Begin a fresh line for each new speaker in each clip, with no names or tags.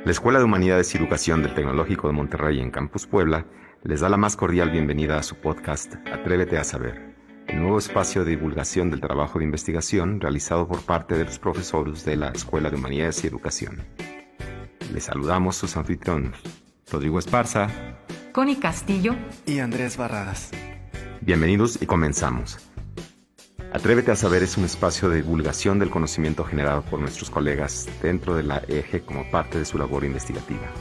La Escuela de Humanidades y Educación del Tecnológico de Monterrey en Campus Puebla les da la más cordial bienvenida a su podcast Atrévete a Saber, el nuevo espacio de divulgación del trabajo de investigación realizado por parte de los profesores de la Escuela de Humanidades y Educación. Les saludamos sus anfitriones, Rodrigo Esparza,
Connie Castillo
y Andrés Barradas.
Bienvenidos y comenzamos. Atrévete a Saber es un espacio de divulgación del conocimiento generado por nuestros colegas dentro de la EGE como parte de su labor investigativa.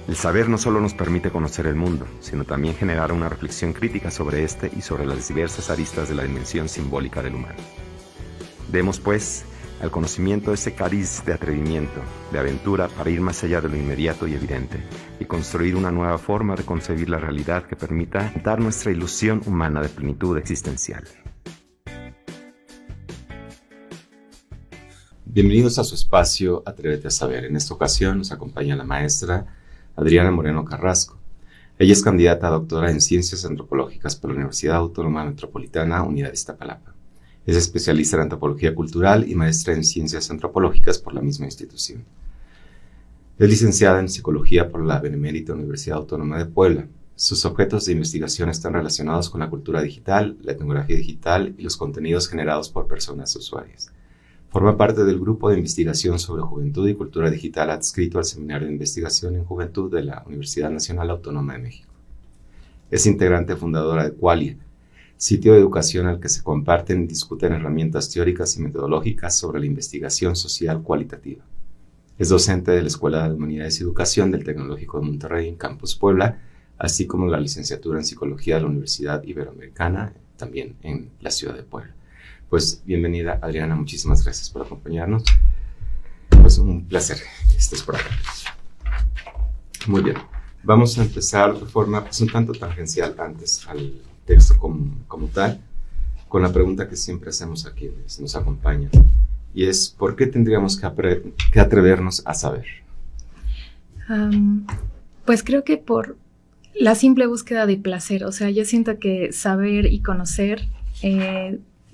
El saber no solo nos permite conocer el mundo, sino también generar una reflexión crítica sobre este y sobre las diversas aristas de la dimensión simbólica del humano. Demos, pues, al conocimiento ese cariz de atrevimiento, de aventura para ir más allá de lo inmediato y evidente y construir una nueva forma de concebir la realidad que permita dar nuestra ilusión humana de plenitud existencial. Bienvenidos a su espacio Atrévete a Saber. En esta ocasión nos acompaña la maestra Adriana Moreno Carrasco. Ella es candidata a doctora en Ciencias Antropológicas por la Universidad Autónoma Metropolitana, Unidad Iztapalapa. Es especialista en Antropología Cultural y maestra en Ciencias Antropológicas por la misma institución. Es licenciada en Psicología por la Benemérita Universidad Autónoma de Puebla. Sus objetos de investigación están relacionados con la cultura digital, la etnografía digital y los contenidos generados por personas usuarias. Forma parte del grupo de investigación sobre juventud y cultura digital adscrito al Seminario de Investigación en Juventud de la Universidad Nacional Autónoma de México. Es integrante fundadora de Qualia, sitio de educación al que se comparten y discuten herramientas teóricas y metodológicas sobre la investigación social cualitativa. Es docente de la Escuela de Humanidades y Educación del Tecnológico de Monterrey en Campus Puebla, así como la licenciatura en Psicología de la Universidad Iberoamericana, también en la ciudad de Puebla. Pues bienvenida, Adriana, muchísimas gracias por acompañarnos. Pues un placer que estés por acá. Muy bien, vamos a empezar de forma un tanto tangencial antes al texto como tal, con la pregunta que siempre hacemos a quienes nos acompañan, y es ¿por qué tendríamos que atrevernos a saber?
Pues creo que por la simple búsqueda de placer. O sea, yo siento que saber y conocer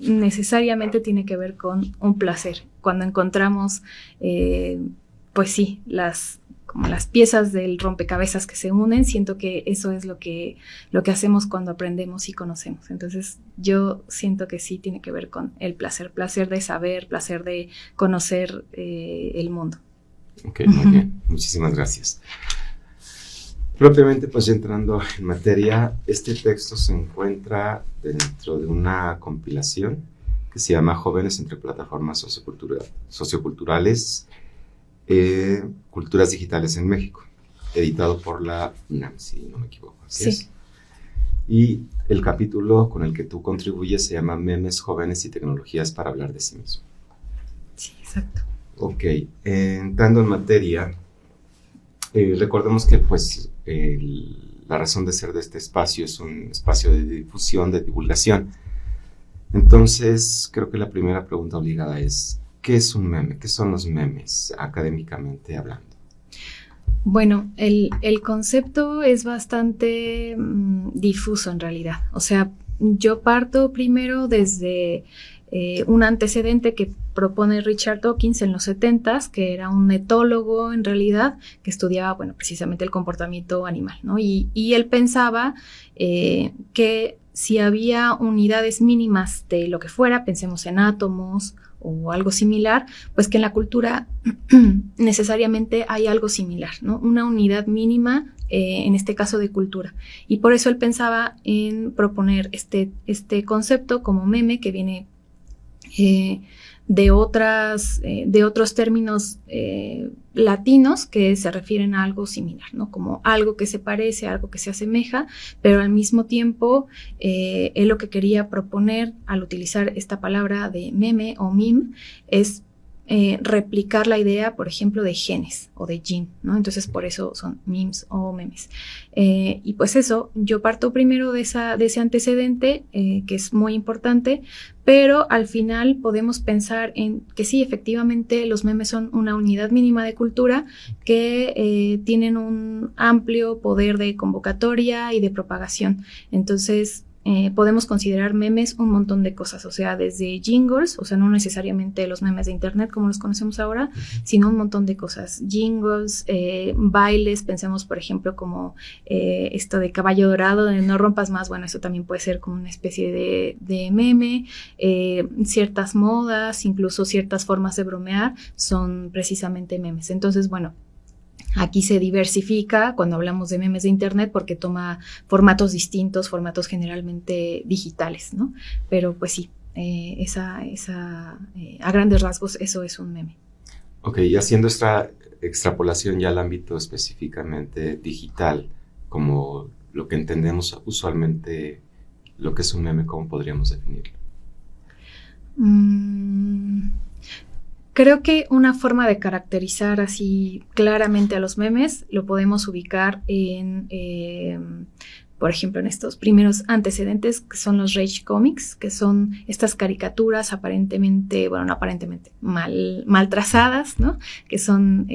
necesariamente tiene que ver con un placer. Cuando encontramos, pues sí, como las piezas del rompecabezas que se unen, siento que eso es lo que hacemos cuando aprendemos y conocemos. Entonces, yo siento que sí tiene que ver con el placer de saber, placer de conocer el mundo.
Ok, muy bien, muchísimas gracias. Propiamente, pues entrando en materia, este texto se encuentra dentro de una compilación que se llama Jóvenes entre plataformas socioculturales, Culturas Digitales en México, editado por la UNAM, si no me equivoco. Así es. Y el capítulo con el que tú contribuyes se llama Memes, Jóvenes y Tecnologías para hablar de sí mismo.
Sí, exacto.
Ok, entrando en materia, recordemos que pues la razón de ser de este espacio es un espacio de difusión, de divulgación. Entonces, creo que la primera pregunta obligada es, ¿qué es un meme? ¿Qué son los memes, académicamente hablando?
Bueno, el concepto es bastante difuso en realidad. O sea, yo parto primero desde un antecedente que propone Richard Dawkins en los 70s, que era un etólogo en realidad, que estudiaba, bueno, precisamente el comportamiento animal, ¿no? Y él pensaba que si había unidades mínimas de lo que fuera, pensemos en átomos o algo similar, pues que en la cultura necesariamente hay algo similar, ¿no? Una unidad mínima, en este caso de cultura. Y por eso él pensaba en proponer este concepto como meme que viene de otros términos latinos que se refieren a algo similar, ¿no? Como algo que se parece, algo que se asemeja, pero al mismo tiempo él lo que quería proponer al utilizar esta palabra de meme o meme es replicar la idea, por ejemplo, de genes o de gene, ¿no? Entonces, por eso son memes o memes. Y pues eso, yo parto primero de ese antecedente, que es muy importante, pero al final podemos pensar en que sí, efectivamente, los memes son una unidad mínima de cultura que tienen un amplio poder de convocatoria y de propagación. Entonces, podemos considerar memes un montón de cosas, o sea, desde jingles, o sea, no necesariamente los memes de internet como los conocemos ahora, sino un montón de cosas, jingles, bailes, pensemos por ejemplo como esto de caballo dorado, de no rompas más, bueno, eso también puede ser como una especie de meme, ciertas modas, incluso ciertas formas de bromear son precisamente memes. Entonces, bueno, aquí se diversifica cuando hablamos de memes de internet porque toma formatos distintos, formatos generalmente digitales, ¿no? Pero pues sí, a grandes rasgos eso es un meme.
Ok, y haciendo esta extrapolación ya al ámbito específicamente digital, como lo que entendemos usualmente, lo que es un meme, ¿cómo podríamos definirlo?
Creo que una forma de caracterizar así claramente a los memes lo podemos ubicar por ejemplo, en estos primeros antecedentes que son los Rage Comics, que son estas caricaturas aparentemente, bueno, no aparentemente, mal trazadas, ¿no? Que son,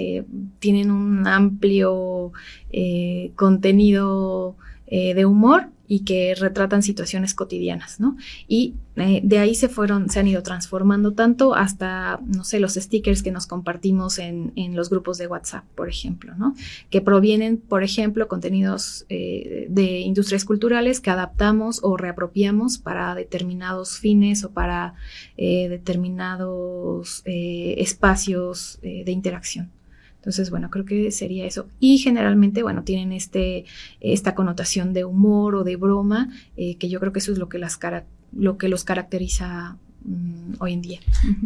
tienen un amplio contenido de humor y que retratan situaciones cotidianas, ¿no? Y de ahí se han ido transformando tanto hasta, no sé, los stickers que nos compartimos en los grupos de WhatsApp, por ejemplo, ¿no? Que provienen, por ejemplo, contenidos de industrias culturales que adaptamos o reapropiamos para determinados fines o para determinados espacios de interacción. Entonces, bueno, creo que sería eso. Y generalmente, bueno, tienen esta connotación de humor o de broma, que yo creo que eso es lo que los caracteriza hoy en día.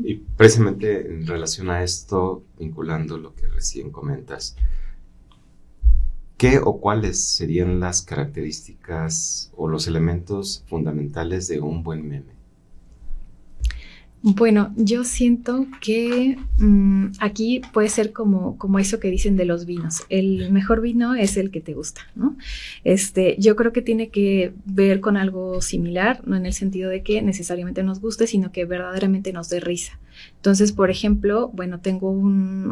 Y precisamente en relación a esto, vinculando lo que recién comentas, ¿qué o cuáles serían las características o los elementos fundamentales de un buen meme?
Bueno, yo siento que aquí puede ser como eso que dicen de los vinos. El mejor vino es el que te gusta, ¿no? Yo creo que tiene que ver con algo similar, no en el sentido de que necesariamente nos guste, sino que verdaderamente nos dé risa. Entonces, por ejemplo, bueno, tengo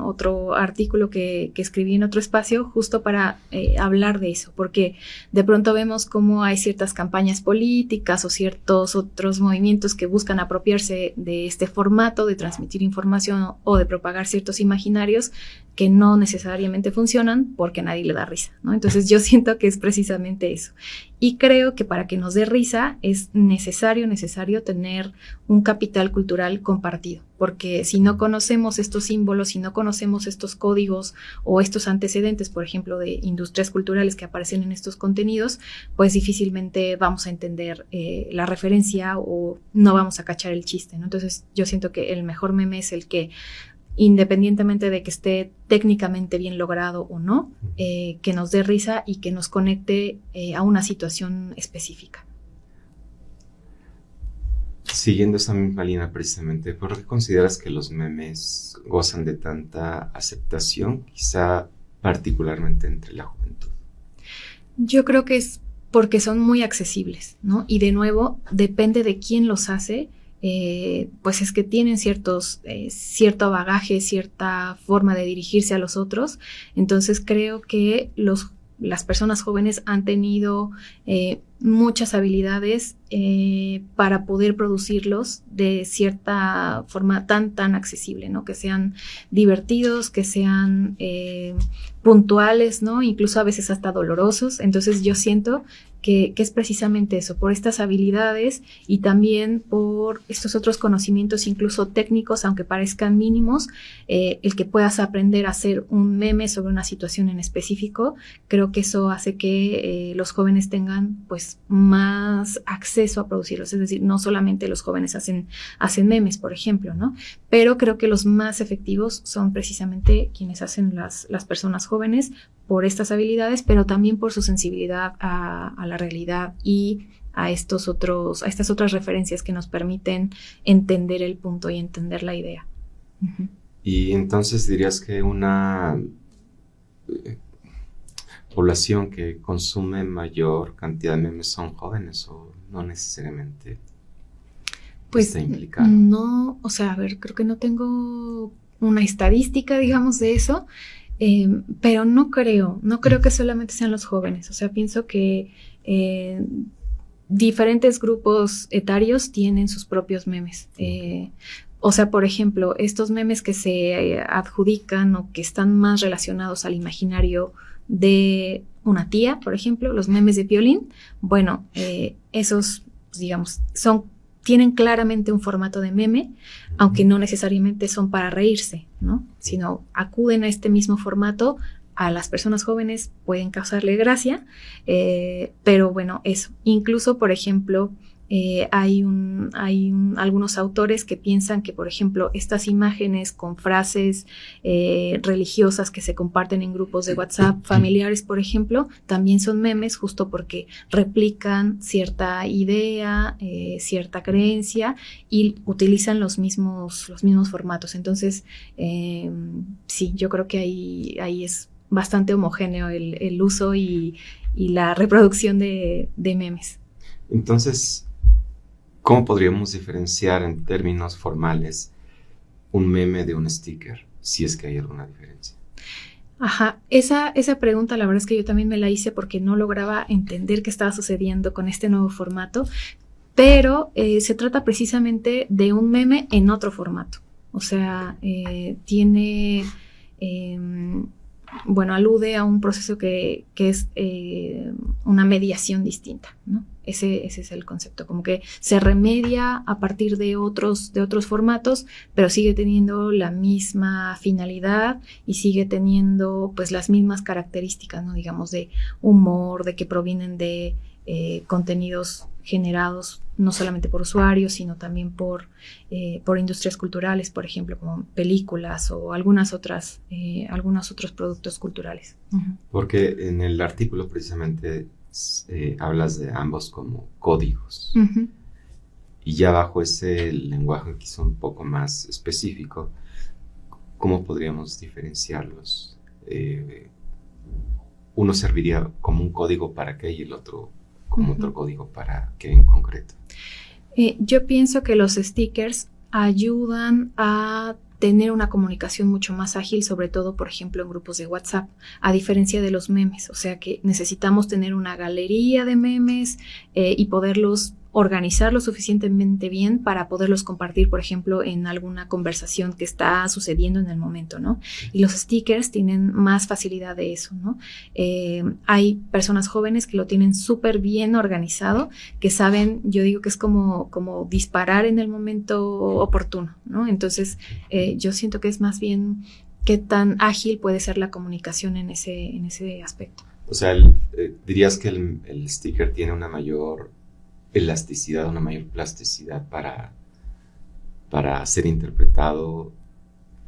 otro artículo que escribí en otro espacio justo para hablar de eso, porque de pronto vemos cómo hay ciertas campañas políticas o ciertos otros movimientos que buscan apropiarse de este formato de transmitir información o de propagar ciertos imaginarios que no necesariamente funcionan porque a nadie le da risa, ¿no? Entonces yo siento que es precisamente eso. Y creo que para que nos dé risa es necesario tener un capital cultural compartido, porque si no conocemos estos símbolos, si no conocemos estos códigos o estos antecedentes, por ejemplo, de industrias culturales que aparecen en estos contenidos, pues difícilmente vamos a entender la referencia o no vamos a cachar el chiste, ¿no? Entonces yo siento que el mejor meme es el que, independientemente de que esté técnicamente bien logrado o no, que nos dé risa y que nos conecte a una situación específica.
Siguiendo esta misma línea precisamente, ¿por qué consideras que los memes gozan de tanta aceptación, quizá particularmente entre la juventud?
Yo creo que es porque son muy accesibles, ¿no? Y de nuevo, depende de quién los hace. Pues es que tienen cierto bagaje, cierta forma de dirigirse a los otros. Entonces creo que las personas jóvenes han tenido muchas habilidades para poder producirlos de cierta forma tan accesible, ¿no? Que sean divertidos, que sean puntuales, ¿no? Incluso a veces hasta dolorosos. Entonces yo siento que es precisamente eso, por estas habilidades y también por estos otros conocimientos incluso técnicos, aunque parezcan mínimos, el que puedas aprender a hacer un meme sobre una situación en específico, creo que eso hace que los jóvenes tengan pues más acceso a producirlos, es decir, no solamente los jóvenes hacen memes, por ejemplo, ¿no? Pero creo que los más efectivos son precisamente quienes hacen las personas jóvenes por estas habilidades, pero también por su sensibilidad a la realidad y a estas otras referencias que nos permiten entender el punto y entender la idea. Uh-huh.
Y entonces dirías que una población que consume mayor cantidad de memes son jóvenes o no necesariamente
pues
está implicado.
No, o sea, a ver, creo que no tengo una estadística, digamos, de eso. Pero no creo que solamente sean los jóvenes, o sea, pienso que diferentes grupos etarios tienen sus propios memes. O sea, por ejemplo, estos memes que se adjudican o que están más relacionados al imaginario de una tía, por ejemplo, los memes de Piolín, bueno, esos, pues, digamos, tienen claramente un formato de meme, aunque no necesariamente son para reírse, ¿no? Sino acuden a este mismo formato. A las personas jóvenes pueden causarle gracia, pero bueno, eso. Incluso, por ejemplo, hay algunos autores que piensan que, por ejemplo, estas imágenes con frases religiosas que se comparten en grupos de WhatsApp familiares, por ejemplo, también son memes justo porque replican cierta idea, cierta creencia y utilizan los mismos formatos. Entonces, sí, yo creo que ahí es bastante homogéneo el uso y la reproducción de memes.
Entonces, ¿cómo podríamos diferenciar en términos formales un meme de un sticker? Si es que hay alguna diferencia.
Ajá, esa pregunta la verdad es que yo también me la hice porque no lograba entender qué estaba sucediendo con este nuevo formato, pero se trata precisamente de un meme en otro formato. O sea, tiene... bueno, alude a un proceso que es una mediación distinta, ¿no? Ese es el concepto, como que se remedia a partir de otros formatos, pero sigue teniendo la misma finalidad y sigue teniendo pues las mismas características, ¿no? Digamos, de humor, de que provienen de contenidos generados no solamente por usuarios, sino también por industrias culturales, por ejemplo, como películas o algunos otros productos culturales. Uh-huh.
Porque en el artículo precisamente hablas de ambos como códigos.
Uh-huh.
Y ya bajo ese lenguaje quizá un poco más específico, ¿cómo podríamos diferenciarlos? Uno serviría como un código para qué y el otro como otro código para qué en concreto.
Yo pienso que los stickers ayudan a tener una comunicación mucho más ágil, sobre todo, por ejemplo, en grupos de WhatsApp, a diferencia de los memes. O sea que necesitamos tener una galería de memes y poderlos organizar lo suficientemente bien para poderlos compartir, por ejemplo, en alguna conversación que está sucediendo en el momento, ¿no? Y los stickers tienen más facilidad de eso, ¿no? Hay personas jóvenes que lo tienen súper bien organizado, que saben, yo digo que es como disparar en el momento oportuno, ¿no? Entonces, yo siento que es más bien qué tan ágil puede ser la comunicación en ese aspecto.
O sea, dirías que el sticker tiene una mayor elasticidad, una mayor plasticidad para ser interpretado,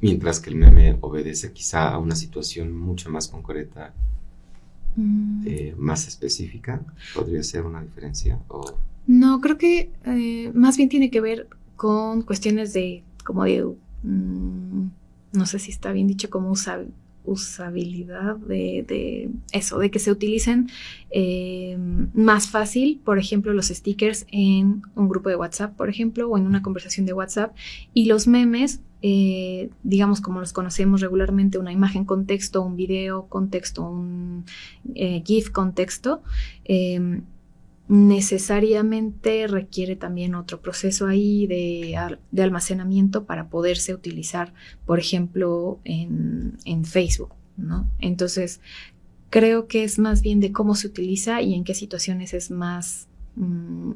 mientras que el meme obedece quizá a una situación mucho más concreta, más específica. ¿Podría ser una diferencia?
No, creo que más bien tiene que ver con cuestiones no sé si está bien dicho, como usabilidad de eso, de que se utilicen más fácil, por ejemplo, los stickers en un grupo de WhatsApp, por ejemplo, o en una conversación de WhatsApp, y los memes, digamos como los conocemos regularmente, una imagen con texto, un video con texto, un GIF con texto, necesariamente requiere también otro proceso ahí de almacenamiento para poderse utilizar, por ejemplo, en Facebook, ¿no? Entonces, creo que es más bien de cómo se utiliza y en qué situaciones es más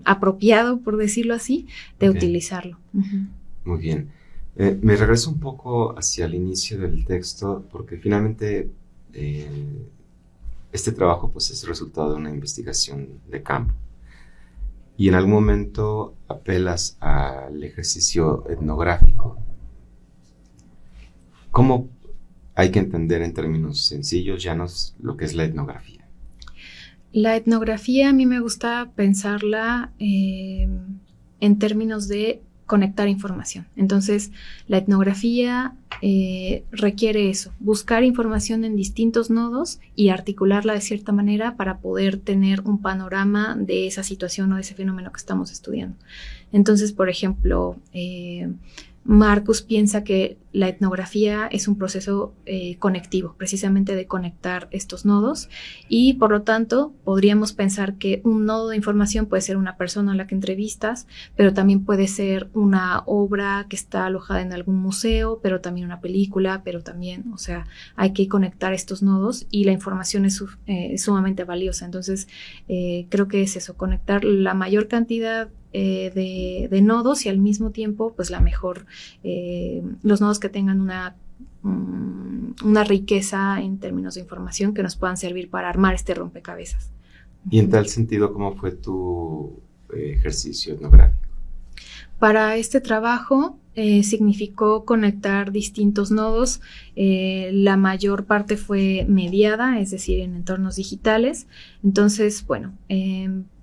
apropiado, por decirlo así, de utilizarlo. Uh-huh.
Muy bien. Me regreso un poco hacia el inicio del texto, porque finalmente este trabajo pues, es el resultado de una investigación de campo. Y en algún momento apelas al ejercicio etnográfico. ¿Cómo hay que entender en términos sencillos, llanos, lo que es la etnografía?
La etnografía a mí me gusta pensarla en términos de conectar información. Entonces, la etnografía requiere eso, buscar información en distintos nodos y articularla de cierta manera para poder tener un panorama de esa situación o de ese fenómeno que estamos estudiando. Entonces, por ejemplo, Marcus piensa que la etnografía es un proceso conectivo, precisamente de conectar estos nodos, y por lo tanto podríamos pensar que un nodo de información puede ser una persona a la que entrevistas, pero también puede ser una obra que está alojada en algún museo, pero también una película, pero también, o sea, hay que conectar estos nodos y la información es sumamente valiosa. Entonces, creo que es eso, conectar la mayor cantidad de nodos y al mismo tiempo, pues la mejor, los nodos que tengan una riqueza en términos de información que nos puedan servir para armar este rompecabezas.
Y en tal sentido, ¿cómo fue tu ejercicio etnográfico?
Para este trabajo significó conectar distintos nodos. La mayor parte fue mediada, es decir, en entornos digitales. Entonces, bueno,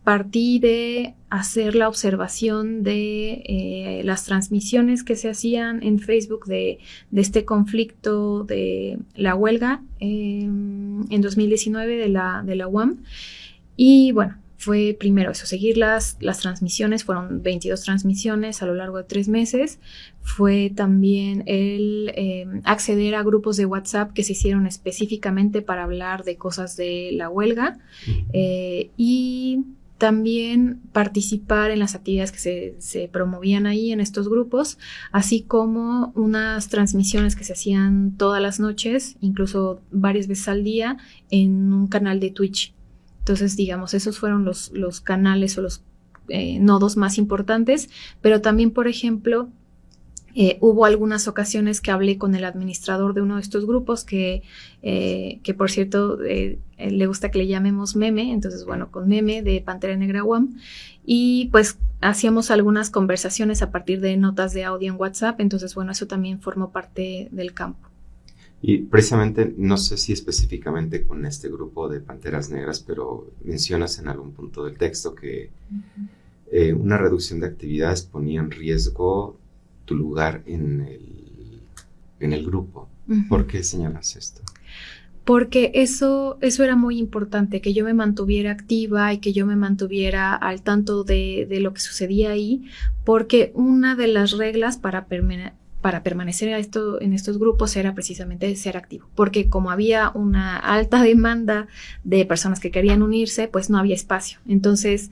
partí de hacer la observación de las transmisiones que se hacían en Facebook de este conflicto de la huelga en 2019 de la UAM. Y bueno, fue primero eso, seguir las transmisiones, fueron 22 transmisiones a lo largo de 3 meses. Fue también el acceder a grupos de WhatsApp que se hicieron específicamente para hablar de cosas de la huelga y también participar en las actividades que se promovían ahí en estos grupos, así como unas transmisiones que se hacían todas las noches, incluso varias veces al día, en un canal de Twitch. Entonces, digamos, esos fueron los canales o los nodos más importantes, pero también, por ejemplo, hubo algunas ocasiones que hablé con el administrador de uno de estos grupos que por cierto, le gusta que le llamemos Meme, entonces, bueno, con Meme de Pantera Negra UAM, y pues hacíamos algunas conversaciones a partir de notas de audio en WhatsApp, entonces, bueno, eso también formó parte del campo.
Y precisamente, no sé si específicamente con este grupo de Panteras Negras, pero mencionas en algún punto del texto que una reducción de actividades ponía en riesgo tu lugar en el grupo.
Uh-huh.
¿Por qué señalas esto?
Porque eso era muy importante, que yo me mantuviera activa y que yo me mantuviera al tanto de lo que sucedía ahí, porque una de las reglas para permanecer en estos grupos era precisamente ser activo, porque como había una alta demanda de personas que querían unirse, pues no había espacio. Entonces,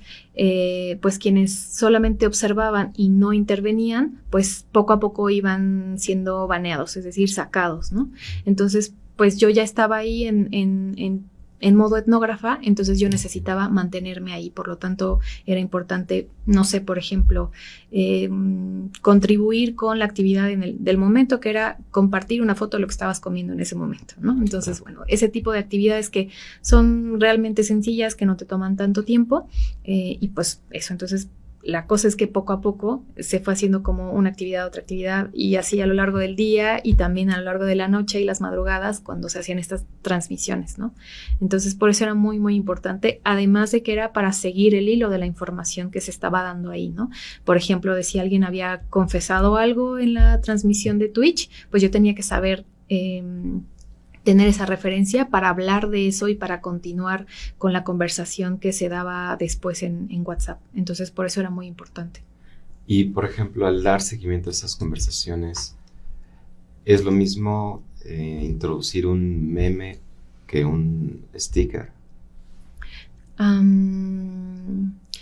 pues quienes solamente observaban y no intervenían, pues poco a poco iban siendo baneados, es decir, sacados, ¿no? Entonces, pues yo ya estaba ahí en modo etnógrafa, entonces yo necesitaba mantenerme ahí, por lo tanto era importante, no sé, por ejemplo, contribuir con la actividad del momento, que era compartir una foto de lo que estabas comiendo en ese momento, ¿no? Entonces, bueno, ese tipo de actividades que son realmente sencillas, que no te toman tanto tiempo, y pues eso, entonces la cosa es que poco a poco se fue haciendo como una actividad, otra actividad, y así a lo largo del día y también a lo largo de la noche y las madrugadas cuando se hacían estas transmisiones, ¿no? Entonces, por eso era muy, muy importante, además de que era para seguir el hilo de la información que se estaba dando ahí, ¿no? Por ejemplo, de si alguien había confesado algo en la transmisión de Twitch, pues yo tenía que saber tener esa referencia para hablar de eso y para continuar con la conversación que se daba después en WhatsApp. Entonces, por eso era muy importante.
Y, por ejemplo, al dar seguimiento a esas conversaciones, ¿es lo mismo introducir un meme que un sticker?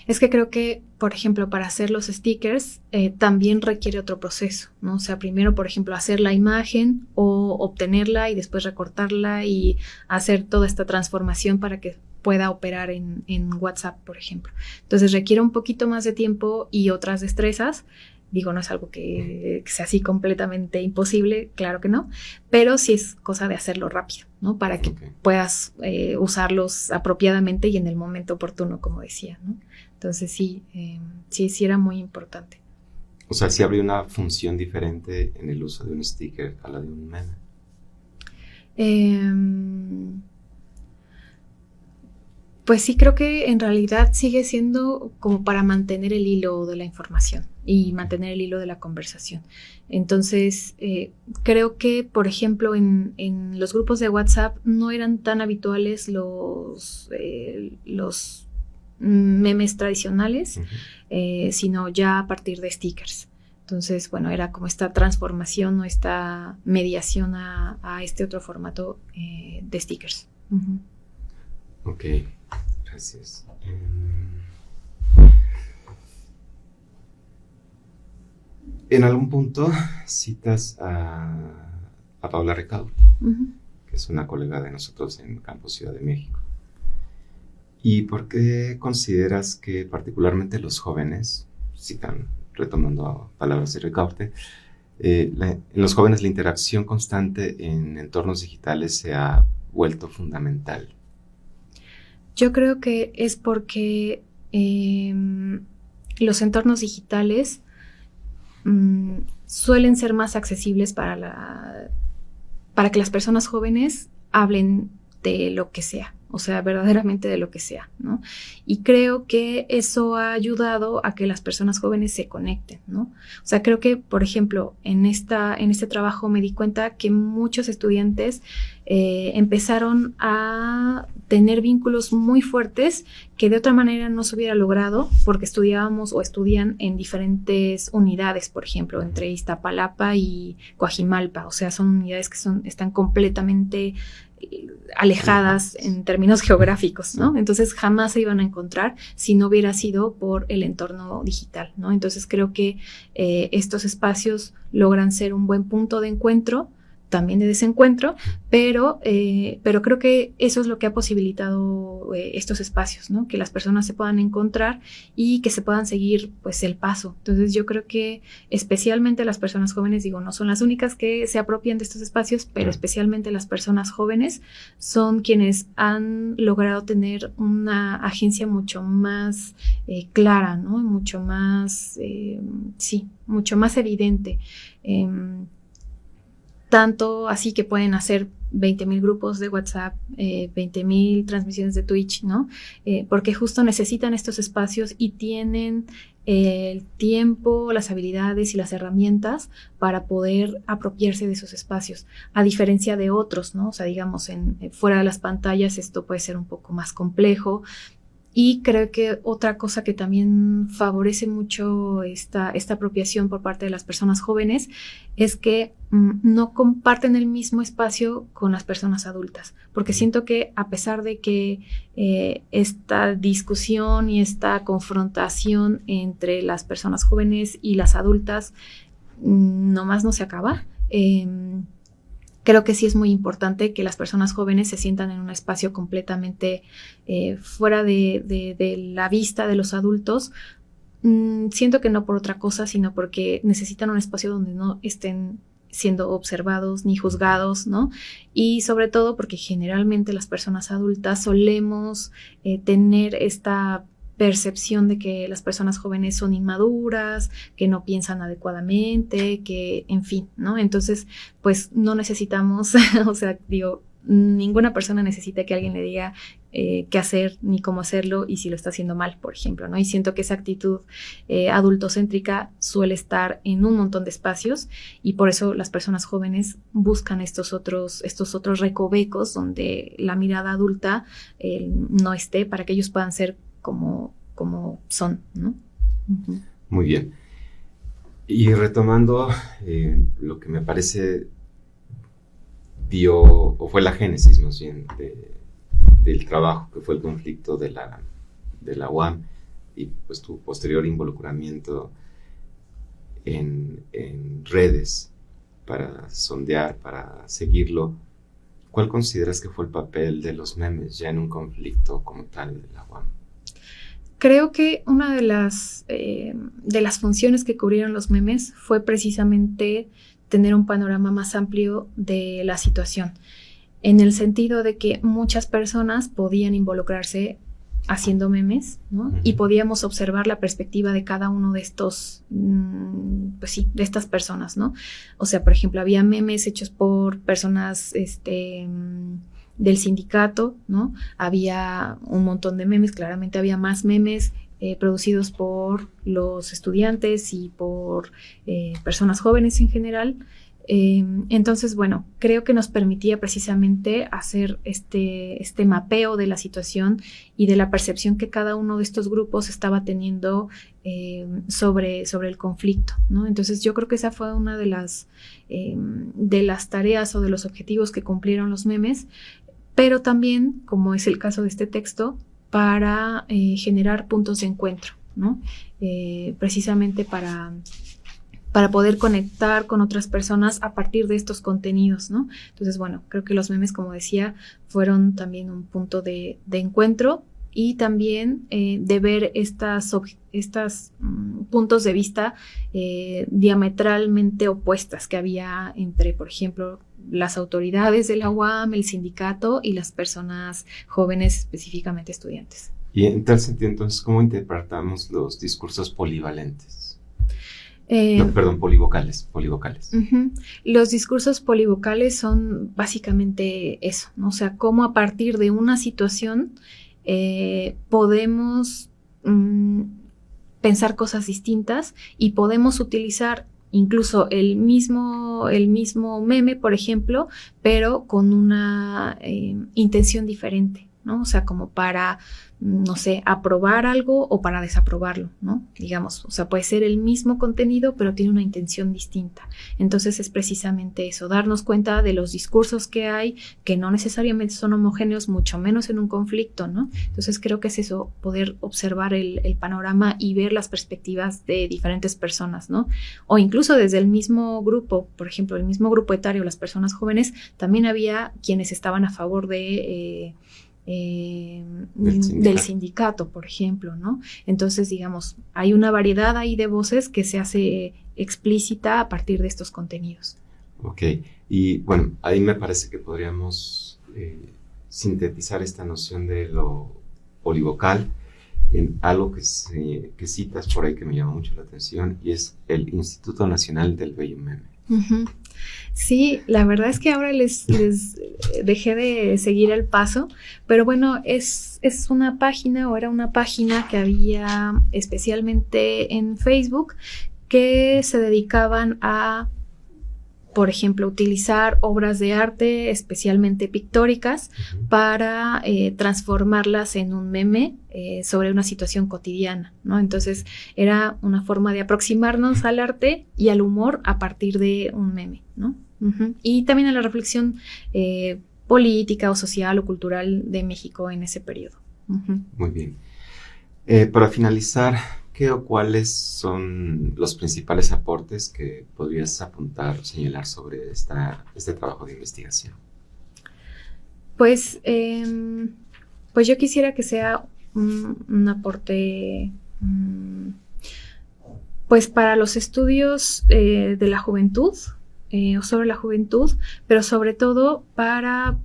Es que creo que, por ejemplo, para hacer los stickers también requiere otro proceso, ¿no? O sea, primero, por ejemplo, hacer la imagen o obtenerla y después recortarla y hacer toda esta transformación para que pueda operar en WhatsApp, por ejemplo. Entonces requiere un poquito más de tiempo y otras destrezas. Digo, no es algo que sea así completamente imposible, claro que no, pero sí es cosa de hacerlo rápido, ¿no? Para que puedas usarlos apropiadamente y en el momento oportuno, como decía, ¿no? Entonces sí era muy importante.
O sea, sí habría una función diferente en el uso de un sticker a la de un meme.
Pues sí, creo que en realidad sigue siendo como para mantener el hilo de la información y mantener el hilo de la conversación. Entonces, creo que, por ejemplo, en los grupos de WhatsApp no eran tan habituales los memes tradicionales, sino ya a partir de stickers. Entonces, bueno, era como esta transformación o esta mediación a este otro formato de stickers.
Ok, gracias. En algún punto citas a Paula Recaudo, que es una colega de nosotros en Campus Ciudad de México. ¿Y por qué consideras que particularmente los jóvenes, retomando palabras de Ricaurte, en los jóvenes la interacción constante en entornos digitales se ha vuelto fundamental?
Yo creo que es porque los entornos digitales suelen ser más accesibles para que las personas jóvenes hablen de lo que sea, o sea, verdaderamente de lo que sea, ¿no? Y creo que eso ha ayudado a que las personas jóvenes se conecten, ¿no? O sea, creo que, por ejemplo, en este trabajo me di cuenta que muchos estudiantes empezaron a tener vínculos muy fuertes que de otra manera no se hubiera logrado porque estudiábamos o estudian en diferentes unidades, por ejemplo, entre Iztapalapa y Coajimalpa, o sea, son unidades que están completamente alejadas en términos geográficos, ¿no? Entonces jamás se iban a encontrar si no hubiera sido por el entorno digital, ¿no? Entonces creo que estos espacios logran ser un buen punto de encuentro, también de desencuentro, pero creo que eso es lo que ha posibilitado estos espacios, ¿no? Que las personas se puedan encontrar y que se puedan seguir, pues, el paso. Entonces yo creo que especialmente las personas jóvenes, digo, no son las únicas que se apropian de estos espacios, pero especialmente las personas jóvenes son quienes han logrado tener una agencia mucho más clara, ¿no? Mucho más, mucho más evidente. Tanto así que pueden hacer 20,000 grupos de WhatsApp, 20,000 transmisiones de Twitch, ¿no? Porque justo necesitan estos espacios y tienen el tiempo, las habilidades y las herramientas para poder apropiarse de esos espacios, a diferencia de otros, ¿no? O sea, digamos, fuera de las pantallas esto puede ser un poco más complejo. Y creo que otra cosa que también favorece mucho esta apropiación por parte de las personas jóvenes es que no comparten el mismo espacio con las personas adultas, porque siento que a pesar de que esta discusión y esta confrontación entre las personas jóvenes y las adultas nomás no se acaba, creo que sí es muy importante que las personas jóvenes se sientan en un espacio completamente fuera de la vista de los adultos. Siento que no por otra cosa, sino porque necesitan un espacio donde no estén siendo observados ni juzgados, ¿no? Y sobre todo porque generalmente las personas adultas solemos tener esta percepción de que las personas jóvenes son inmaduras, que no piensan adecuadamente, que, en fin, ¿no? Entonces, pues no necesitamos, o sea, digo, ninguna persona necesita que alguien le diga qué hacer ni cómo hacerlo y si lo está haciendo mal, por ejemplo, ¿no? Y siento que esa actitud adultocéntrica suele estar en un montón de espacios y por eso las personas jóvenes buscan estos otros recovecos donde la mirada adulta no esté, para que ellos puedan ser como son, ¿no? Uh-huh.
Muy bien. Y retomando lo que me parece fue la génesis más bien del trabajo, que fue el conflicto de la UAM y pues tu posterior involucramiento en redes para sondear, para seguirlo. ¿Cuál consideras que fue el papel de los memes ya en un conflicto como tal de la UAM?
Creo que una de las funciones que cubrieron los memes fue precisamente tener un panorama más amplio de la situación, en el sentido de que muchas personas podían involucrarse haciendo memes, ¿no? Uh-huh. Y podíamos observar la perspectiva de cada uno de estos, de estas personas, ¿no? O sea, por ejemplo, había memes hechos por personas, del sindicato, ¿no? Había un montón de memes, claramente había más memes producidos por los estudiantes y por personas jóvenes en general, Entonces, bueno, creo que nos permitía precisamente hacer este mapeo de la situación y de la percepción que cada uno de estos grupos estaba teniendo sobre el conflicto, ¿no? Entonces, yo creo que esa fue una de las tareas o de los objetivos que cumplieron los memes, pero también, como es el caso de este texto, para generar puntos de encuentro, ¿no? Precisamente para poder conectar con otras personas a partir de estos contenidos, ¿no? Entonces, bueno, creo que los memes, como decía, fueron también un punto de encuentro y también de ver estas puntos de vista diametralmente opuestas que había entre, por ejemplo, las autoridades de la UAM, el sindicato y las personas jóvenes, específicamente estudiantes.
Y en tal sentido, entonces, ¿cómo interpretamos los discursos polivalentes? Polivocales.
Uh-huh. Los discursos polivocales son básicamente eso, ¿no? O sea, cómo a partir de una situación podemos pensar cosas distintas y podemos utilizar incluso el mismo meme, por ejemplo, pero con una intención diferente, ¿no? O sea, como para, no sé, aprobar algo o para desaprobarlo, ¿no? Digamos, o sea, puede ser el mismo contenido, pero tiene una intención distinta. Entonces es precisamente eso, darnos cuenta de los discursos que hay, que no necesariamente son homogéneos, mucho menos en un conflicto, ¿no? Entonces creo que es eso, poder observar el panorama y ver las perspectivas de diferentes personas, ¿no? O incluso desde el mismo grupo, por ejemplo, el mismo grupo etario, las personas jóvenes, también había quienes estaban a favor del sindicato, por ejemplo, ¿no? Entonces, digamos, hay una variedad ahí de voces que se hace explícita a partir de estos contenidos.
Ok, y bueno, ahí me parece que podríamos sintetizar esta noción de lo polivocal en algo que citas por ahí que me llama mucho la atención, y es el Instituto Nacional del Bello Meme.
Uh-huh. Sí, la verdad es que ahora les dejé de seguir el paso, pero bueno, es una página, o era una página que había especialmente en Facebook, que se dedicaban a, por ejemplo, utilizar obras de arte, especialmente pictóricas, para transformarlas en un meme sobre una situación cotidiana, ¿no? Entonces, era una forma de aproximarnos al arte y al humor a partir de un meme, ¿no? Uh-huh. Y también a la reflexión política o social o cultural de México en ese periodo. Uh-huh.
Muy bien. Para finalizar, ¿qué o cuáles son los principales aportes que podrías apuntar o señalar sobre este trabajo de investigación?
Pues yo quisiera que sea un aporte pues para los estudios de la juventud, o sobre la juventud, pero sobre todo para...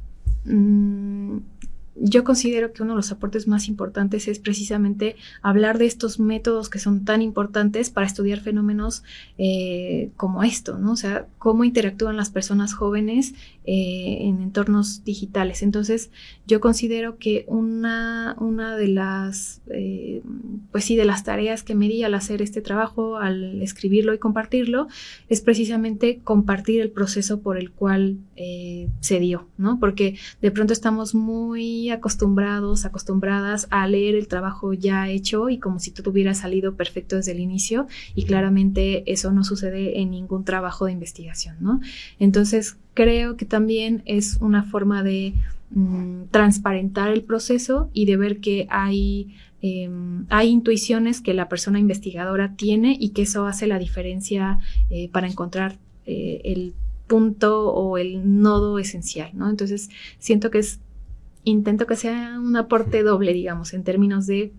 yo considero que uno de los aportes más importantes es precisamente hablar de estos métodos que son tan importantes para estudiar fenómenos como esto, ¿no? O sea, cómo interactúan las personas jóvenes en entornos digitales. Entonces, yo considero que una de las, pues sí, de las tareas que me di al hacer este trabajo, al escribirlo y compartirlo, es precisamente compartir el proceso por el cual se dio, ¿no? Porque de pronto estamos muy acostumbradas a leer el trabajo ya hecho y como si todo hubiera salido perfecto desde el inicio, y claramente eso no sucede en ningún trabajo de investigación, ¿no? Entonces creo que también es una forma de transparentar el proceso y de ver que hay intuiciones que la persona investigadora tiene y que eso hace la diferencia para encontrar el punto o el nodo esencial, ¿no? Entonces siento que intento que sea un aporte doble, digamos, en términos de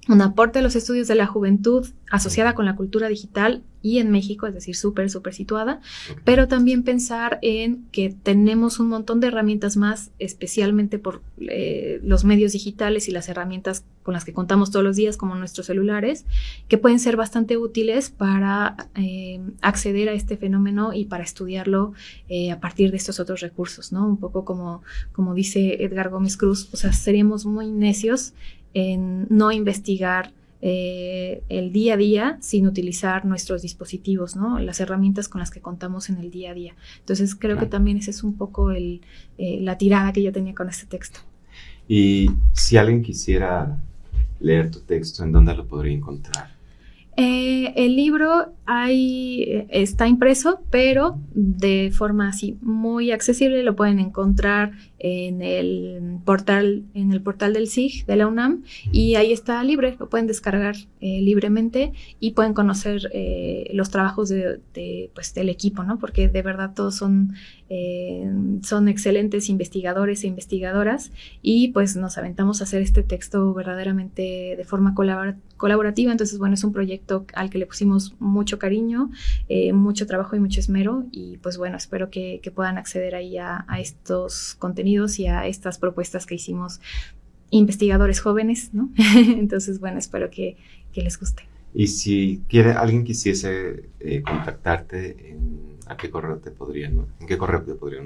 un aporte a los estudios de la juventud asociada con la cultura digital y en México, es decir, súper situada, pero también pensar en que tenemos un montón de herramientas más, especialmente por los medios digitales y las herramientas con las que contamos todos los días, como nuestros celulares, que pueden ser bastante útiles para acceder a este fenómeno y para estudiarlo a partir de estos otros recursos, ¿no? Un poco como dice Edgar Gómez Cruz, o sea, seríamos muy necios en no investigar el día a día sin utilizar nuestros dispositivos, ¿no? Las herramientas con las que contamos en el día a día. Entonces creo que también ese es un poco la tirada que yo tenía con este texto.
Y si alguien quisiera leer tu texto, ¿en dónde lo podría encontrar?
El libro está impreso, pero de forma así muy accesible. Lo pueden encontrar en el portal del SIG de la UNAM, y ahí está libre, lo pueden descargar libremente y pueden conocer los trabajos pues, del equipo, ¿no? Porque de verdad todos son excelentes investigadores e investigadoras, y pues nos aventamos a hacer este texto verdaderamente de forma colaborativa. Entonces, bueno, es un proyecto al que le pusimos mucho cariño, mucho trabajo y mucho esmero, y pues bueno, espero que puedan acceder ahí a estos contenidos y a estas propuestas que hicimos investigadores jóvenes, ¿no? Entonces, bueno, espero que les guste.
Y si alguien quisiese contactarte, ¿en qué correo te podrían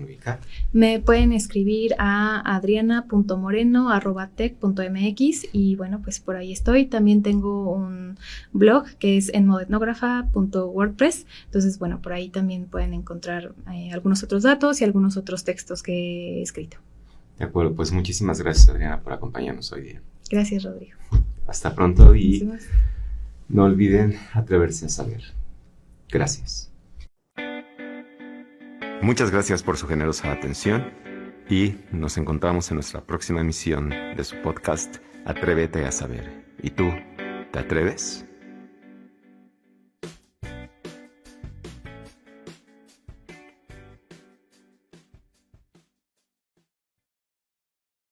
ubicar?
Me pueden escribir a adriana.moreno@tec.mx, y bueno, pues por ahí estoy. También tengo un blog que es enmodetnografa.wordpress. Entonces, bueno, por ahí también pueden encontrar algunos otros datos y algunos otros textos que he escrito.
De acuerdo, pues muchísimas gracias, Adriana, por acompañarnos hoy día.
Gracias, Rodrigo.
Hasta pronto, y
Muchísimas.
No olviden atreverse a saber. Gracias. Muchas gracias por su generosa atención, y nos encontramos en nuestra próxima emisión de su podcast Atrévete a Saber. ¿Y tú, te atreves?